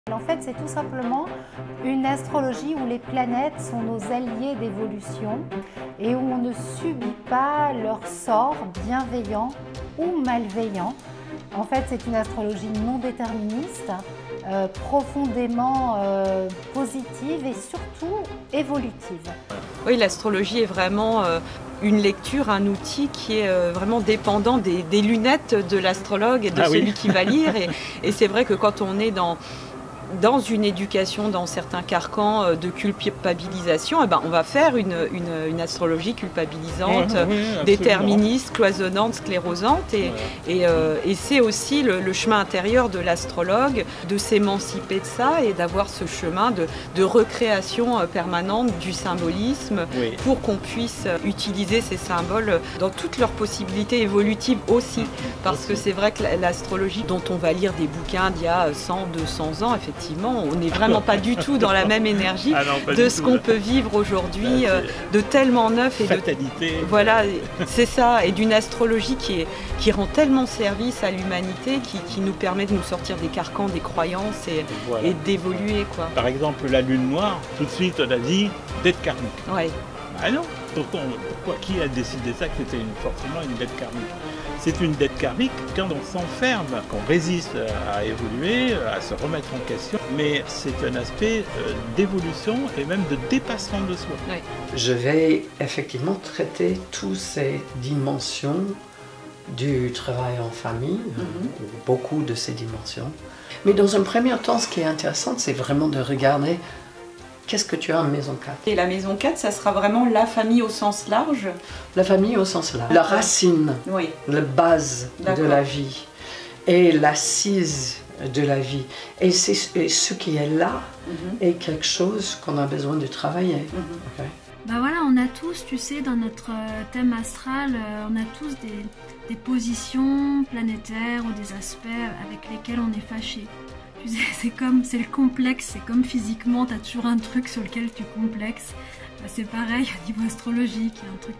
En fait, c'est tout simplement une astrologie où les planètes sont nos alliés d'évolution et où on ne subit pas leur sort bienveillant ou malveillant. En fait, c'est une astrologie non déterministe, profondément positive et surtout évolutive. Oui, l'astrologie est vraiment une lecture, un outil qui est vraiment dépendant des lunettes de l'astrologue et de celui qui va lire. Et c'est vrai que quand on est dans une éducation, dans certains carcans de culpabilisation, eh ben, on va faire une astrologie culpabilisante, déterministe, cloisonnante, sclérosante. Et c'est aussi le chemin intérieur de l'astrologue, de s'émanciper de ça et d'avoir ce chemin de recréation permanente du symbolisme pour qu'on puisse utiliser ces symboles dans toutes leurs possibilités évolutives aussi. Parce que c'est vrai que l'astrologie dont on va lire des bouquins d'il y a 100, 200 ans, effectivement, on n'est vraiment pas du tout dans la même énergie de ce qu'on peut vivre aujourd'hui, de tellement neuf et fatalité. Voilà, c'est ça, et d'une astrologie qui rend tellement service à l'humanité, qui nous permet de nous sortir des carcans, des croyances et d'évoluer, quoi. Par exemple, la lune noire, tout de suite on a dit dette karmique. Ouais. Ah non, pourquoi qui a décidé ça, que c'était forcément une dette karmique? C'est une dette karmique quand on s'enferme, qu'on résiste à évoluer, à se remettre en question, mais c'est un aspect d'évolution et même de dépassement de soi. Ouais. Je vais effectivement traiter toutes ces dimensions du travail en famille, beaucoup de ces dimensions. Mais dans un premier temps, ce qui est intéressant, c'est vraiment de regarder qu'est-ce que tu as en maison 4. Et la maison 4, ça sera vraiment la famille au sens large? La famille au sens large. La racine, la base de la vie et l'assise de la vie. Et ce qui est là est quelque chose qu'on a besoin de travailler. Okay. Bah voilà, on a tous, tu sais, dans notre thème astral, on a tous des positions planétaires ou des aspects avec lesquels on est fâché. Tu sais, c'est le complexe, c'est comme physiquement, tu as toujours un truc sur lequel tu complexes. Bah c'est pareil au niveau astrologique, il y a un truc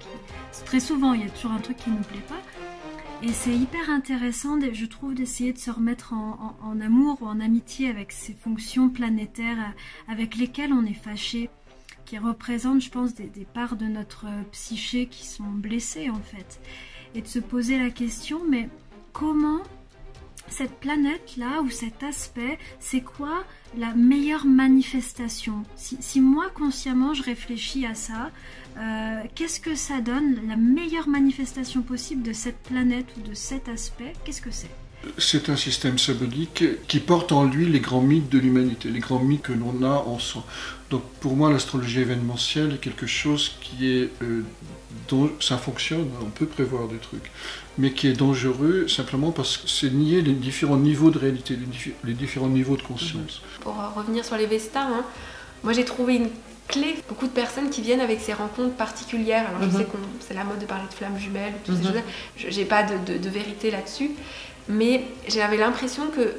très souvent, il y a toujours un truc qui ne nous plaît pas. Et c'est hyper intéressant, je trouve, d'essayer de se remettre en amour ou en amitié avec ces fonctions planétaires avec lesquelles on est fâché, qui représentent, je pense, des parts de notre psyché qui sont blessées, en fait. Et de se poser la question, mais comment cette planète-là, ou cet aspect, c'est quoi la meilleure manifestation? Si moi, consciemment, je réfléchis à ça, qu'est-ce que ça donne, la meilleure manifestation possible de cette planète ou de cet aspect? Qu'est-ce que c'est? C'est un système symbolique qui porte en lui les grands mythes de l'humanité, les grands mythes que l'on a en soi. Donc pour moi, l'astrologie événementielle est quelque chose qui est, dont ça fonctionne, on peut prévoir des trucs, mais qui est dangereux simplement parce que c'est nier les différents niveaux de réalité, les différents niveaux de conscience. Pour revenir sur les Vestas, moi j'ai trouvé une clé. Beaucoup de personnes qui viennent avec ces rencontres particulières, alors je sais que c'est la mode de parler de flammes jumelles, toutes ces choses-là, j'ai pas de vérité là-dessus, mais j'avais l'impression que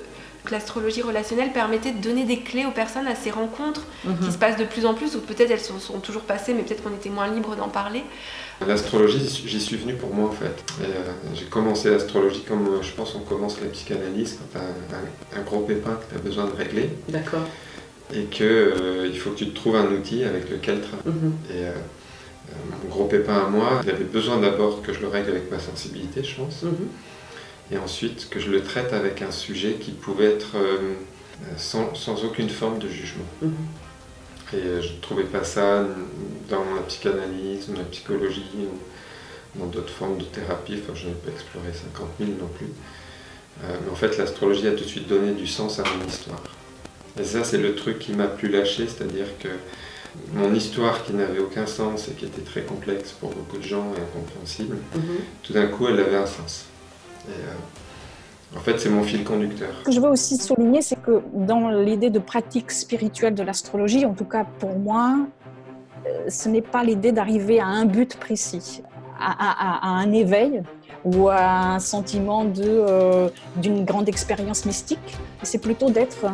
l'astrologie relationnelle permettait de donner des clés aux personnes à ces rencontres qui se passent de plus en plus, ou peut-être elles sont toujours passées, mais peut-être qu'on était moins libre d'en parler. L'astrologie, j'y suis venu pour moi en fait. J'ai commencé l'astrologie comme je pense on commence la psychanalyse, quand tu as un gros pépin que tu as besoin de régler. D'accord. Et qu'il faut que tu te trouves un outil avec lequel travailler. Et mon gros pépin à moi, j'avais besoin d'abord que je le règle avec ma sensibilité, je pense. Et ensuite que je le traite avec un sujet qui pouvait être sans aucune forme de jugement. Et je ne trouvais pas ça dans la psychanalyse, ou la psychologie, ou dans d'autres formes de thérapie. Enfin, je n'ai pas exploré 50 000 non plus. Mais en fait, l'astrologie a tout de suite donné du sens à mon histoire. Et ça, c'est le truc qui m'a plus lâché, c'est-à-dire que mon histoire qui n'avait aucun sens et qui était très complexe pour beaucoup de gens et incompréhensible, tout d'un coup, elle avait un sens. Et en fait, c'est mon fil conducteur. Ce que je veux aussi souligner, c'est que dans l'idée de pratique spirituelle de l'astrologie, en tout cas pour moi, ce n'est pas l'idée d'arriver à un but précis, à un éveil ou à un sentiment d'une grande expérience mystique. C'est plutôt d'être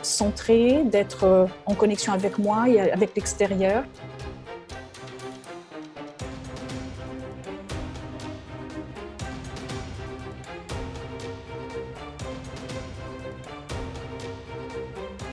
centré, d'être en connexion avec moi et avec l'extérieur,